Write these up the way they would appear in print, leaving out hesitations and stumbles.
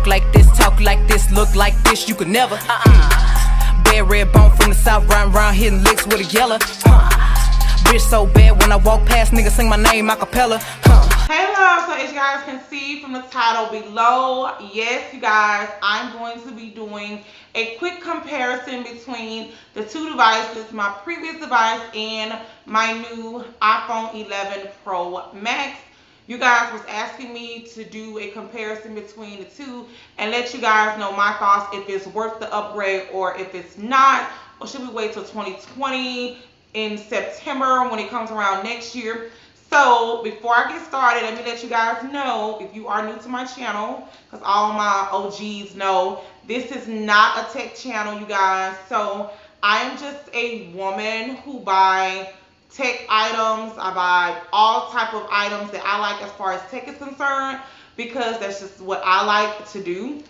walk like this, talk like this, look like this, you could never. Bad red bone from the south, round hitting licks with a yellow. Bitch so bad when I walk past, niggas sing my name a cappella. Hey love, so as you guys can see from the title below, yes you guys, I'm going to be doing a quick comparison between the two devices, my previous device and my new iPhone 11 Pro Max. You guys was asking me to do a comparison between the two and let you guys know my thoughts, if it's worth the upgrade or if it's not, or should we wait till 2020 in September when it comes around next year. So before I get started, let me let you guys know, if you are new to my channel, because all my OGs know, this is not a tech channel, you guys. So I am just a woman who buy tech items. I buy all type of items that I like as far as tech is concerned, because that's just what I like to do.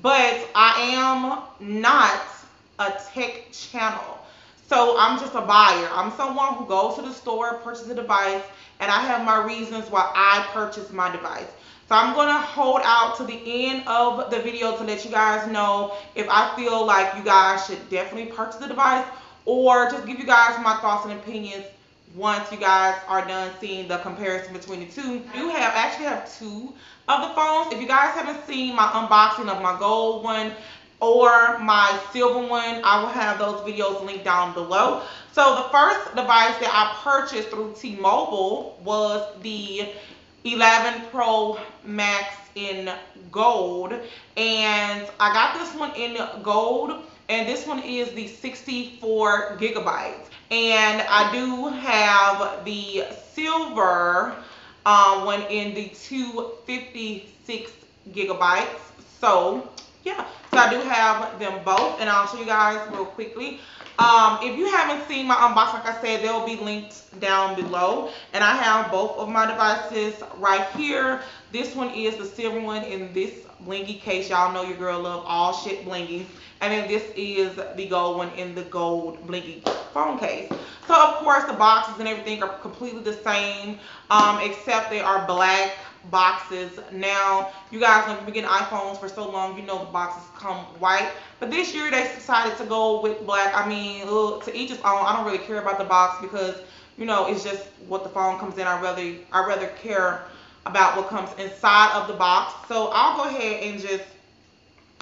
But I am not a tech channel. So I'm just a buyer. I'm someone who goes to the store, purchases a device, and I have my reasons why I purchased my device. So I'm going to hold out to the end of the video to let you guys know if I feel like you guys should definitely purchase the device, or just give you guys my thoughts and opinions once you guys are done seeing the comparison between the two. I actually have two of the phones. If you guys haven't seen my unboxing of my gold one or my silver one, I will have those videos linked down below. So the first device that I purchased through T-Mobile was the 11 Pro Max in gold, and I got this one in gold, and this one is the 64 gigabytes, and I do have the silver one in the 256 gigabytes. So yeah, so I do have them both, and I'll show you guys real quickly. If you haven't seen my unboxing, like I said, they'll be linked down below, and I have both of my devices right here. This one is the silver one in this blingy case. Y'all know your girl love all shit blingy. And then this is the gold one in the gold blingy phone case. So of course the boxes and everything are completely the same, except they are black boxes. Now you guys know, if you've been getting iPhones for so long, you know the boxes come white, but this year they decided to go with black. I mean, to each his own. I don't really care about the box, because you know it's just what the phone comes in. I rather care about what comes inside of the box. So I'll go ahead and just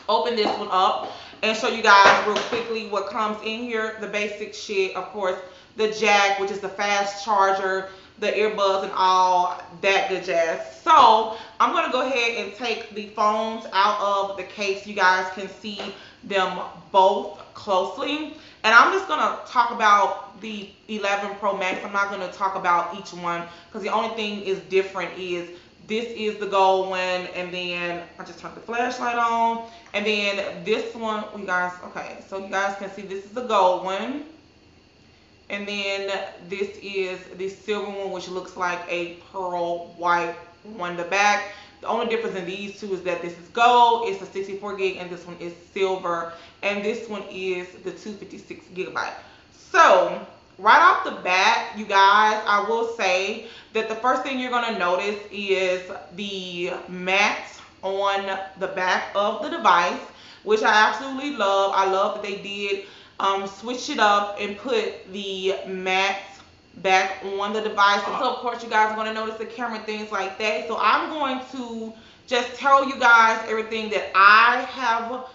open this one up and show you guys real quickly what comes in here. The basic shit, of course, the jack, which is the fast charger, the earbuds, and all that good jazz. So I'm going to go ahead and take the phones out of the case. You guys can see them both closely, and I'm just going to talk about the 11 Pro Max. I'm not going to talk about each one, because the only thing is different is this is the gold one, and then I just turned the flashlight on, and then this one, you guys, okay, so you guys can see this is the gold one, and then this is the silver one, which looks like a pearl white one in the back. The only difference in these two is that this is gold, it's a 64 gig, and this one is silver, and this one is the 256 gigabyte. So right off the bat, you guys, I will say that the first thing you're going to notice is the matte on the back of the device, which I absolutely love. I love that they did switch it up and put the matte back on the device. And so of course you guys are going to notice the camera, things like that. So I'm going to just tell you guys everything that I have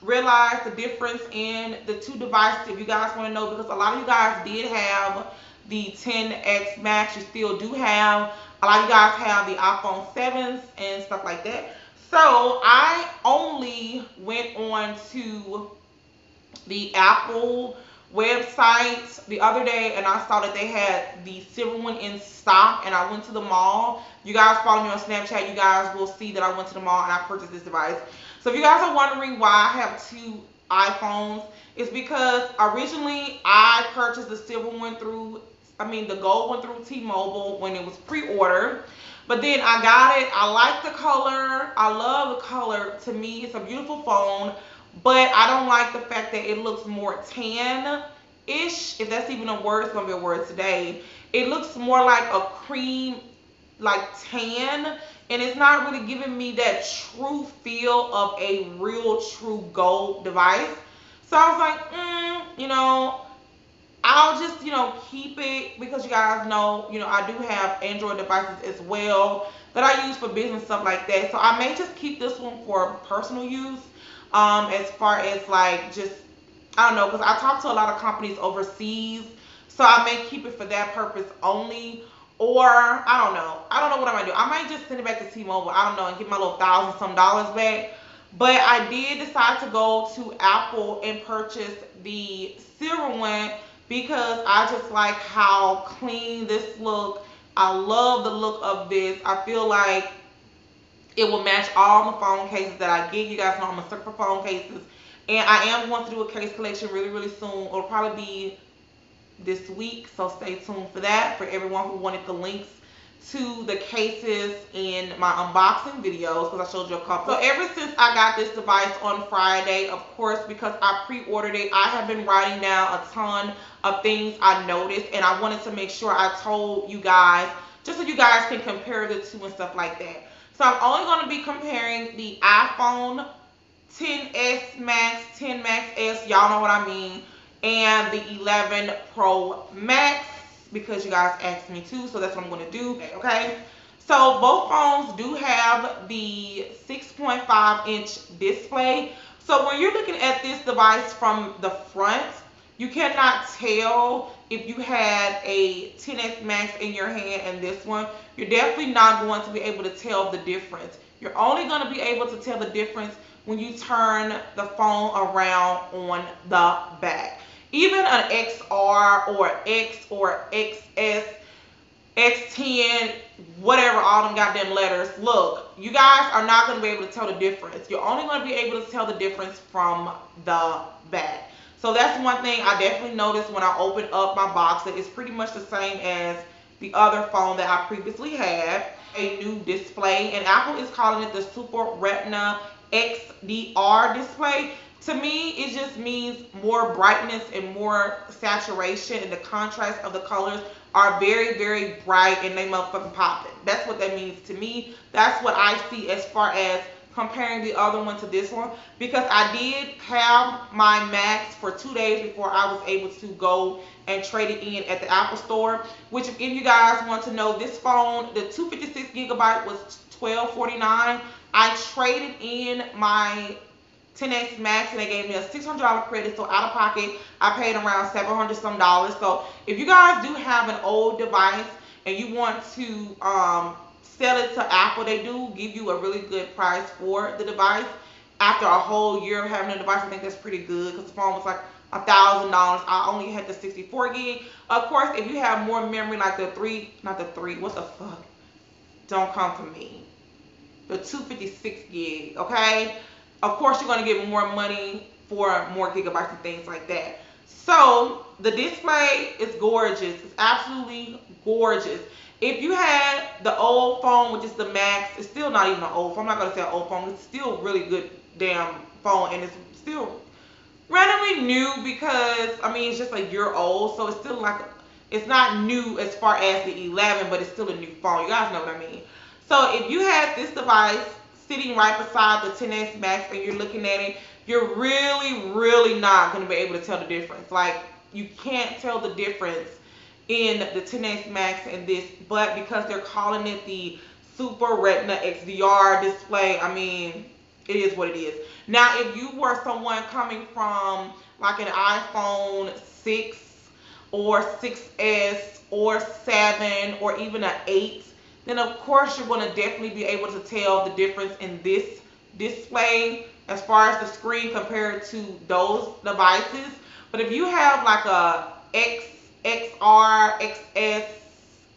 realized, the difference in the two devices, if you guys want to know, because a lot of you guys did have the 10X Max. You still do have, a lot of you guys have the iPhone 7s and stuff like that. So I only went on to the Apple website the other day, and I saw that they had the silver one in stock, and I went to the mall. You guys follow me on Snapchat, you guys will see that I went to the mall and I purchased this device. So if you guys are wondering why I have two iPhones, it's because originally I purchased the silver one through, the gold one through T-Mobile when it was pre-ordered. But then I got it. I like the color. I love the color. To me, it's a beautiful phone. But I don't like the fact that it looks more tan-ish. If that's even a word, it's going to be a word today. It looks more like a cream, like tan and it's not really giving me that true feel of a real true gold device. So I was like, you know, I'll just, keep it, because you guys know, I do have Android devices as well that I use for business, stuff like that. So I may just keep this one for personal use, as far as like just, I don't know, because I talk to a lot of companies overseas, so I may keep it for that purpose only. Or I don't know. I don't know what I might do. I might just send it back to T-Mobile. I don't know, and get my little $1,000 some back. But I did decide to go to Apple and purchase the silver one because I just like how clean this look. I love the look of this. I feel like it will match all the phone cases that I get. You guys know I'm a sucker for phone cases. And I am going to do a case collection really, really soon. It'll probably be this week, so stay tuned for that. For everyone who wanted the links to the cases in my unboxing videos, because I showed you a couple. So ever since I got this device on Friday, of course, because I pre-ordered it, I have been writing down a ton of things I noticed, and I wanted to make sure I told you guys, just so you guys can compare the two and stuff like that. So I'm only going to be comparing the iPhone XS Max, 10 Max S, y'all know what I mean, and the 11 Pro Max, because you guys asked me to, so that's what I'm going to do, okay? So both phones do have the 6.5-inch display. So when you're looking at this device from the front, you cannot tell if you had a 10S Max in your hand and this one. You're definitely not going to be able to tell the difference. You're only going to be able to tell the difference when you turn the phone around on the back. Even an XR or X or XS, X10, whatever, all them goddamn letters. Look, you guys are not going to be able to tell the difference. You're only going to be able to tell the difference from the back. So that's one thing I definitely noticed when I opened up my box, that it's pretty much the same as the other phone that I previously had. A new display, and Apple is calling it the Super Retina XDR display. To me, it just means more brightness and more saturation, and the contrast of the colors are very, very bright, and they motherfucking popping. That's what that means to me. That's what I see as far as comparing the other one to this one, because I did have my Max for 2 days before I was able to go and trade it in at the Apple store, which if you guys want to know, this phone, the 256 gigabyte was $12.49. I traded in my 10X Max and they gave me a $600 credit, so out of pocket I paid around $700 some. So if you guys do have an old device and you want to sell it to Apple, they do give you a really good price for the device. After a whole year of having a device, I think that's pretty good, because the phone was like $1,000. I only had the 64 gig. Of course, if you have more memory, like the what the fuck? Don't come for me. The 256 gig, okay? Of course, you're going to get more money for more gigabytes and things like that. So the display is gorgeous. It's absolutely gorgeous. If you had the old phone, which is the Max, it's still not even an old phone. I'm not going to say an old phone. It's still a really good damn phone, and it's still randomly new, because, I mean, it's just a year old. So it's still like, it's not new as far as the 11, but it's still a new phone. You guys know what I mean. So if you had this device sitting right beside the 10S Max and you're looking at it, you're really, really not going to be able to tell the difference. Like, you can't tell the difference in the 10S Max and this, but because they're calling it the Super Retina XDR display, I mean, it is what it is. Now, if you were someone coming from like an iPhone 6 or 6S or 7 or even an 8, then of course you're going to definitely be able to tell the difference in this display as far as the screen compared to those devices. But if you have like a X, XR, XS,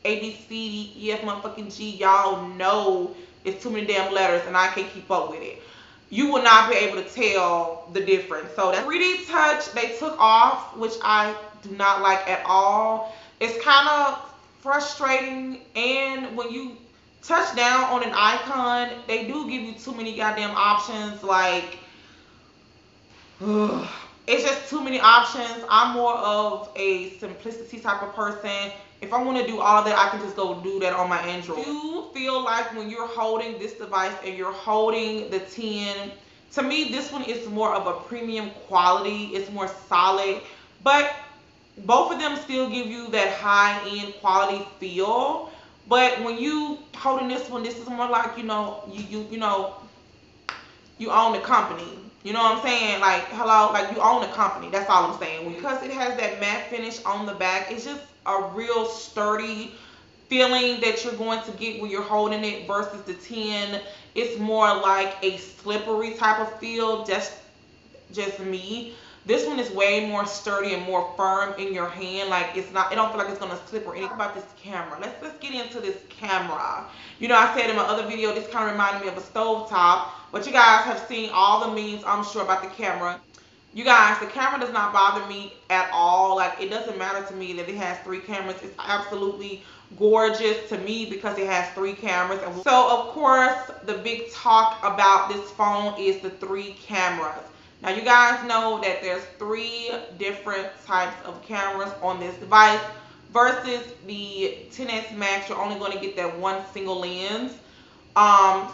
ABC, EF motherfucking G, y'all know it's too many damn letters and I can't keep up with it, you will not be able to tell the difference. So that 3D touch they took off, which I do not like at all. It's kind of frustrating, and when you touch down on an icon, they do give you too many goddamn options. Like, it's just too many options. I'm more of a simplicity type of person. if I want to do all of that, I can just go do that on my Android. I do feel like when you're holding this device and you're holding the 10, to me, this one is more of a premium quality. It's more solid, but both of them still give you that high-end quality feel. But when you holding this one, this is more like, you know, you own the company. You know what I'm saying? Like, hello, like you own the company. That's all I'm saying. Because it has that matte finish on the back, it's just a real sturdy feeling that you're going to get when you're holding it versus the 10. It's more like a slippery type of feel, just me. This one is way more sturdy and more firm in your hand. Like it's not, I don't feel like it's gonna slip or anything. About this camera, let's get into this camera. You know, I said in my other video, this kind of reminded me of a stove top, but you guys have seen all the memes, I'm sure, about the camera. You guys, the camera does not bother me at all. Like, it doesn't matter to me that it has 3 cameras. It's absolutely gorgeous to me because it has 3 cameras. And so, of course, the big talk about this phone is the 3 cameras. Now, you guys know that there's 3 different types of cameras on this device versus the XS Max. You're only going to get that one single lens.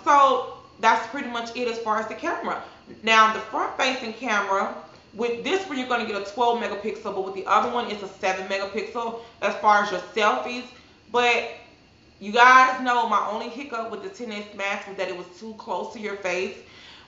So that's pretty much it as far as the camera. Now, the front-facing camera, with this one, you're going to get a 12 megapixel, but with the other one, it's a 7 megapixel as far as your selfies. But you guys know my only hiccup with the XS Max was that it was too close to your face.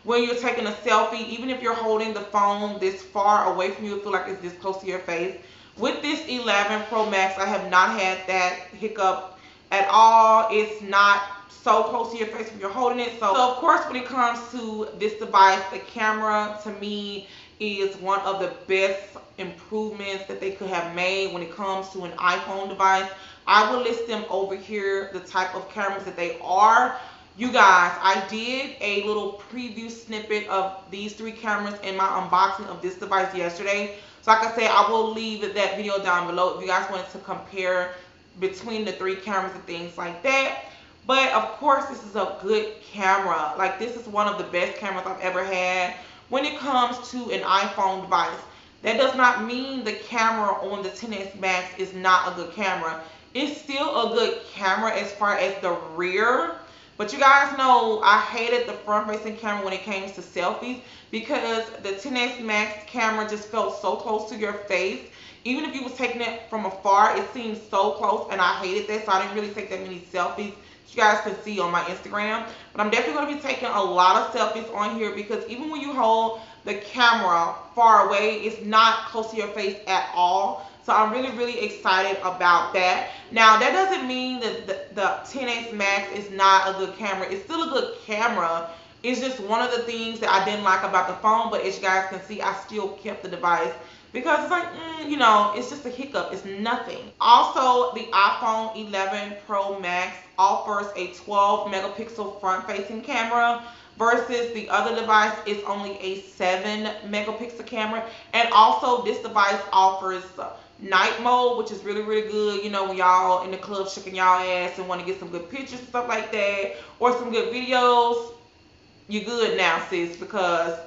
When you're taking a selfie, even if you're holding the phone this far away from you, it feels like it's this close to your face. With this 11 Pro Max, I have not had that hiccup at all. It's not so close to your face when you're holding it. So of course, when it comes to this device, the camera to me is one of the best improvements that they could have made when it comes to an iPhone device. I will list them over here, the type of cameras that they are. You guys, I did a little preview snippet of these 3 cameras in my unboxing of this device yesterday. So like I said, I will leave that video down below if you guys wanted to compare between the 3 cameras and things like that. But of course, this is a good camera. Like, this is one of the best cameras I've ever had when it comes to an iPhone device. That does not mean the camera on the XS Max is not a good camera. It's still a good camera as far as the rear. But you guys know I hated the front-facing camera when it came to selfies because the XS Max camera just felt so close to your face. Even if you was taking it from afar, it seemed so close, and I hated that, so I didn't really take that many selfies. You guys can see on my Instagram, but I'm definitely going to be taking a lot of selfies on here because even when you hold the camera far away, it's not close to your face at all. So I'm really excited about that. Now, that doesn't mean that the XS Max is not a good camera. It's still a good camera. It's just one of the things that I didn't like about the phone, but as you guys can see, I still kept the device because it's like, you know, it's just a hiccup. It's nothing. Also, the iPhone 11 Pro Max offers a 12 megapixel front-facing camera versus the other device is only a 7 megapixel camera. And also, this device offers night mode, which is really good. You know, when y'all in the club shaking y'all ass and want to get some good pictures and stuff like that, or some good videos, you're good now, sis, because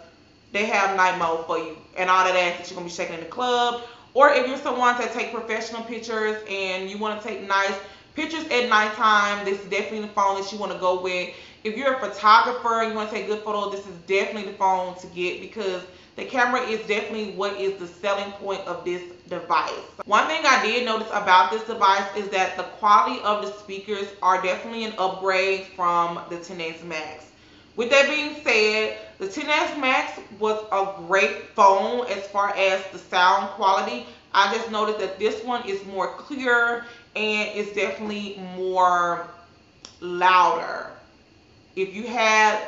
they have night mode for you and all that ass that you're gonna be shaking in the club. Or if you're someone that take professional pictures and you want to take nice pictures at nighttime, this is definitely the phone that you want to go with. If you're a photographer and you want to take good photos, this is definitely the phone to get because the camera is definitely what is the selling point of this device. One thing I did notice about this device is that the quality of the speakers are definitely an upgrade from the XS Max. With that being said, the XS Max was a great phone as far as the sound quality. I just noticed that this one is more clear and it's definitely more louder. If you had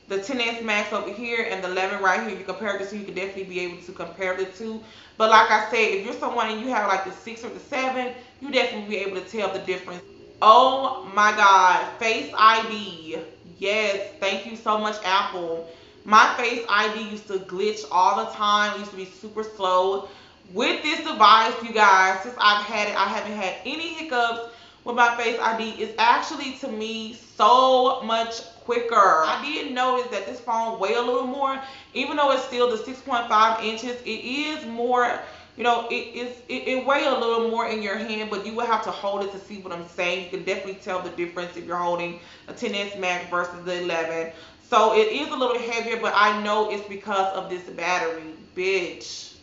the XS Max over here and the 11 right here, you compare the two, you can definitely be able to compare the two. But like I said, if you're someone and you have like the 6 or the 7, you definitely be able to tell the difference. Oh my God, Face ID. Yes, thank you so much, Apple. My Face ID used to glitch all the time. It used to be super slow. With this device, you guys, since I've had it, I haven't had any hiccups with my Face ID. It's actually, to me, so much quicker. I did notice that this phone weighs a little more. Even though it's still the 6.5 inches, it is more, You know, it weigh a little more in your hand, but you will have to hold it to see what I'm saying. You can definitely tell the difference if you're holding a 10S Max versus the 11. So it is a little heavier, but I know it's because of this battery, bitch.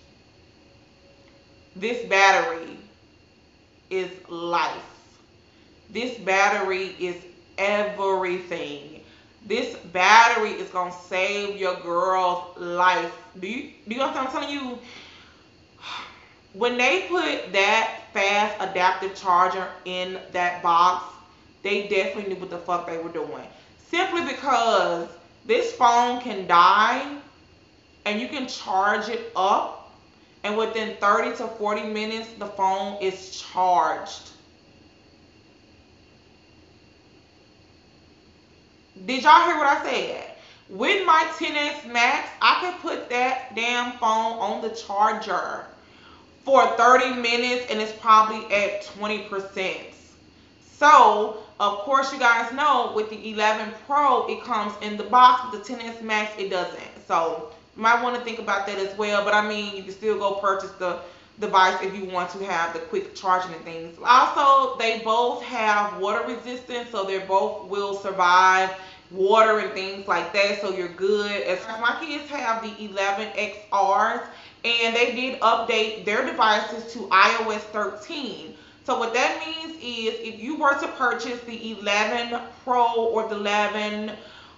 This battery is life. This battery is everything. This battery is gonna save your girl's life. Do you know what I'm telling you? When they put that fast adaptive charger in that box, they definitely knew what the fuck they were doing. Simply because this phone can die and you can charge it up, and within 30 to 40 minutes the phone is charged. Did y'all hear what I said? With my 10S Max, I could put that damn phone on the charger for 30 minutes and it's probably at 20%. So, of course, you guys know with the 11 Pro, it comes in the box. With the 10S Max, it doesn't. So, you might want to think about that as well. But, I mean, you can still go purchase the device if you want to have the quick charging and things. Also, they both have water resistance, so they both will survive water and things like that. So, you're good. As my kids have the 11 XRs, and they did update their devices to iOS 13. So what that means is if you were to purchase the 11 Pro or the 11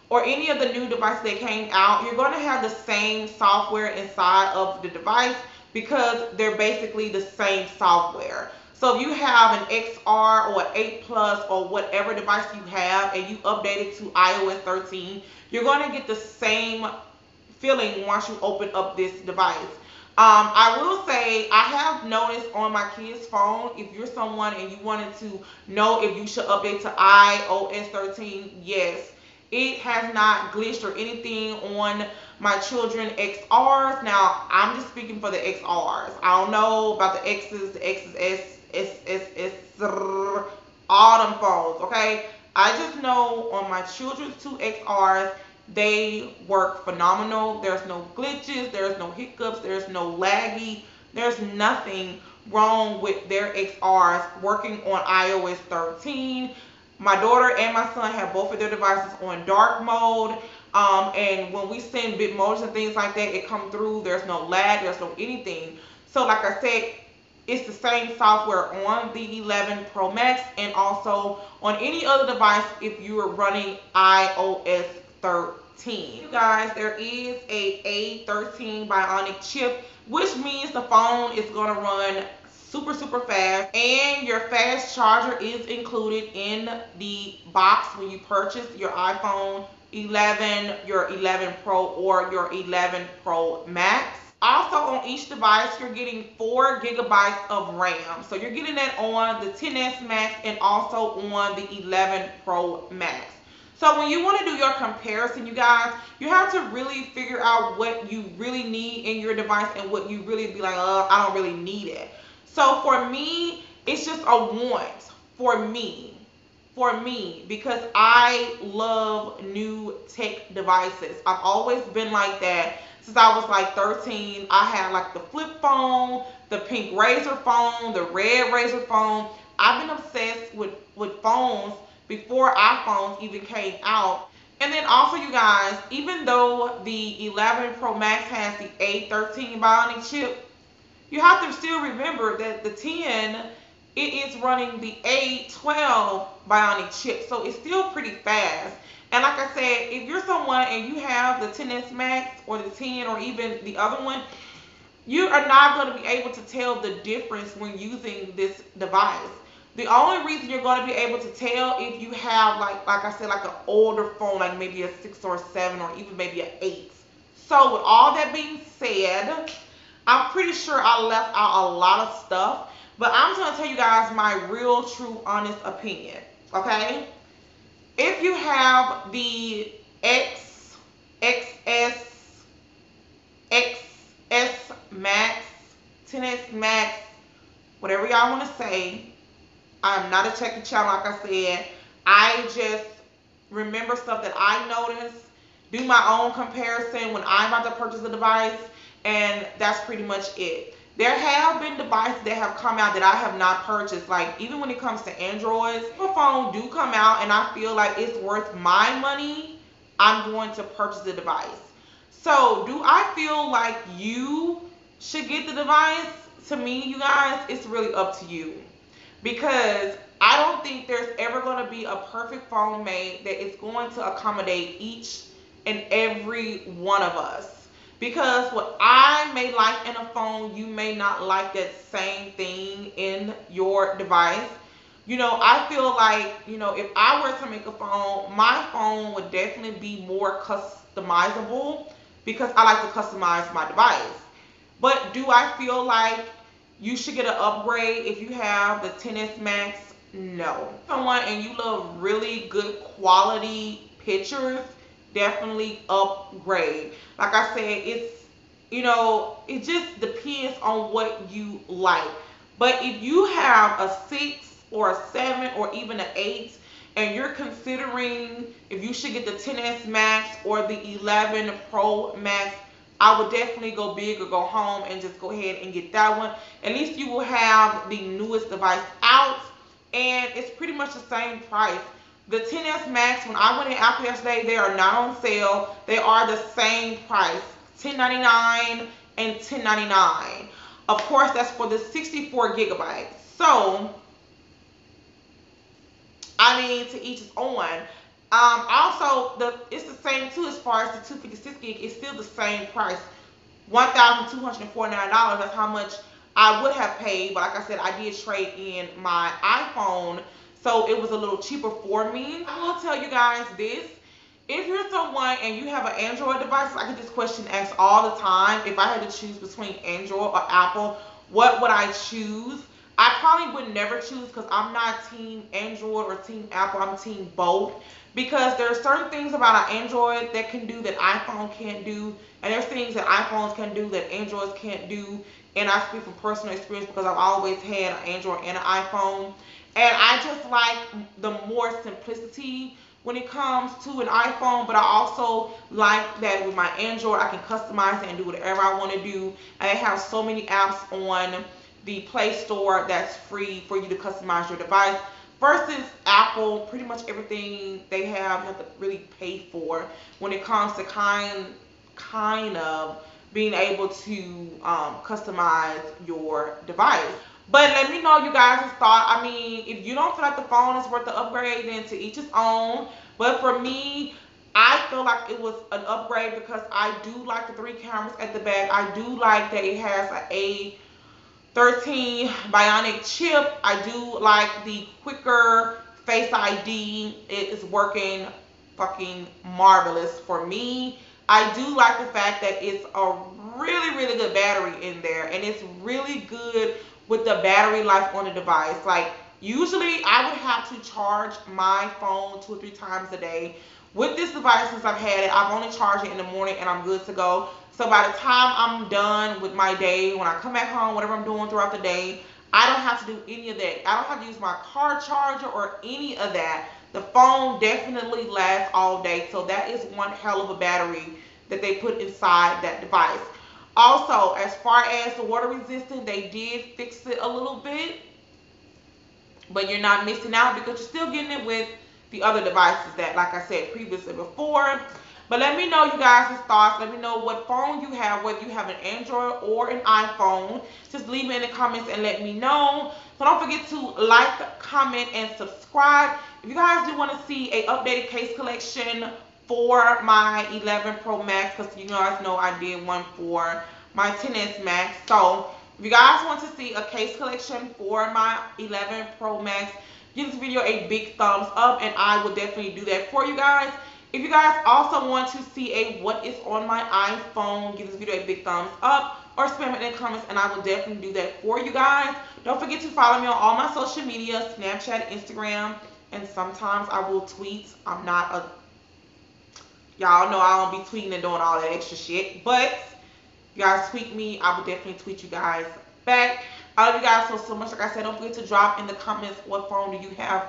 or any of the new devices that came out, you're going to have the same software inside of the device because they're basically the same software. So if you have an XR or an 8 Plus or whatever device you have and you update it to iOS 13, you're going to get the same feeling once you open up this device. I will say I have noticed on my kid's phone, if you're someone and you wanted to know if you should update to iOS 13, yes. It has not glitched or anything on my children XRs. Now, I'm just speaking for the XRs. I don't know about the X's, the XS, all them phones, okay? I just know on my children's 2 XRs, they work phenomenal. There's no glitches, there's no hiccups, there's no laggy, there's nothing wrong with their XRs working on iOS 13. My daughter and my son have both of their devices on dark mode. And when we send bit modes and things like that, it comes through. There's no lag, there's no anything. So like I said, it's the same software on the 11 Pro Max and also on any other device if you are running iOS 13. You guys, there is a A13 Bionic chip, which means the phone is going to run super fast, and your fast charger is included in the box when you purchase your iPhone 11, your 11 Pro, or your 11 Pro Max. Also on each device, you're getting 4 gigabytes of RAM. So you're getting that on the 10S Max and also on the 11 Pro Max. So when you want to do your comparison, you guys, you have to really figure out what you really need in your device and what you really be like, I don't really need it. So for me, it's just a want for me, because I love new tech devices. I've always been like that. Since I was like 13, I had like the flip phone, the pink Razor phone, the red Razor phone. I've been obsessed with phones before iPhones even came out. And then also, you guys, even though the 11 Pro Max has the A13 Bionic chip, you have to still remember that the 10, it is running the A12 Bionic chip. So it's still pretty fast. And like I said, if you're someone and you have the 10S Max or the 10 or even the other one, you are not going to be able to tell the difference when using this device. The only reason you're going to be able to tell if you have, like I said, like an older phone, like maybe a 6 or 7 or even maybe an 8. So with all that being said, I'm pretty sure I left out a lot of stuff, but I'm going to tell you guys my real, true, honest opinion, okay? If you have the XS Max, 10S Max, whatever y'all want to say, I'm not a techie channel, like I said. I just remember stuff that I noticed, do my own comparison when I'm about to purchase a device, and that's pretty much it. There have been devices that have come out that I have not purchased. Like, even when it comes to Androids, if a phone do come out and I feel like it's worth my money, I'm going to purchase the device. So, do I feel like you should get the device? To me, you guys, it's really up to you. Because I don't think there's ever going to be a perfect phone made that is going to accommodate each and every one of us. Because what I may like in a phone, you may not like that same thing in your device. You know, I feel like, you know, if I were to make a phone, my phone would definitely be more customizable because I like to customize my device. But do I feel like you should get an upgrade if you have the XS Max? No. Someone and you love really good quality pictures, definitely upgrade. Like I said, it's, you know, it just depends on what you like. But if you have a 6 or a 7 or even an 8 and you're considering if you should get the XS Max or the 11 Pro Max, I would definitely go big or go home and just go ahead and get that one. At least you will have the newest device out, and it's pretty much the same price. The XS Max, when I went in after yesterday, they are not on sale. They are the same price, $10.99 and $10.99. Of course, that's for the 64 gigabytes. So, I mean, to each his own. Also, it's the same too as far as the 256 gig. It's still the same price, $1,249. That's how much I would have paid. But like I said, I did trade in my iPhone, so it was a little cheaper for me. I will tell you guys this. If you're someone and you have an Android device, I get this question asked all the time. If I had to choose between Android or Apple, what would I choose? I probably would never choose because I'm not team Android or team Apple. I'm team both. Because there are certain things about an Android that can do that iPhone can't do. And there's things that iPhones can do that Androids can't do. And I speak from personal experience because I've always had an Android and an iPhone. And I just like the more simplicity when it comes to an iPhone. But I also like that with my Android, I can customize it and do whatever I want to do. And they have so many apps on the Play Store that's free for you to customize your device. Versus Apple, pretty much everything they have you have to really pay for when it comes to kind of being able to customize your device. But let me know you guys' thought. I mean, if you don't feel like the phone is worth the upgrade, then to each his own. But for me, I feel like it was an upgrade because I do like the 3 cameras at the back. I do like that it has a A13 Bionic chip. I do like the quicker Face ID. It is working fucking marvelous for me. I do like the fact that it's a really, really good battery in there. And it's really good with the battery life on the device. Like, usually I would have to charge my phone 2 or 3 times a day. With this device, since I've had it, I've only charged it in the morning and I'm good to go. So by the time I'm done with my day, when I come back home, whatever I'm doing throughout the day, I don't have to do any of that. I don't have to use my car charger or any of that. The phone definitely lasts all day. So that is one hell of a battery that they put inside that device. Also, as far as the water resistant, they did fix it a little bit. But you're not missing out because you're still getting it with the other devices that, like I said previously before. But let me know you guys' thoughts. Let me know what phone you have, whether you have an Android or an iPhone. Just leave it in the comments and let me know. So don't forget to like, comment, and subscribe. If you guys do want to see an updated case collection for my 11 Pro Max, because you guys know I did one for my XS Max. So if you guys want to see a case collection for my 11 Pro Max, give this video a big thumbs up and I will definitely do that for you guys. If you guys also want to see a what is on my iPhone, give this video a big thumbs up or spam it in the comments and I will definitely do that for you guys. Don't forget to follow me on all my social media, Snapchat, Instagram, and sometimes I will tweet. I'm not a, y'all know I don't be tweeting and doing all that extra shit, but if you guys tweet me, I will definitely tweet you guys back. I love you guys so much. Like I said, don't forget to drop in the comments what phone do you have,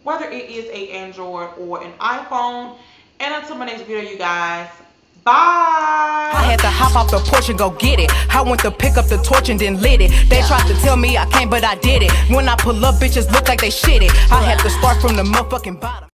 whether it is a Android or an iPhone. And until my next video, you guys, Bye. I had to hop off the porch and go get it. I went to pick up the torch and then lit it. They tried to tell me I can't, but I did it. When I pull up, bitches look like they shit it. I had to start from the motherfucking bottom.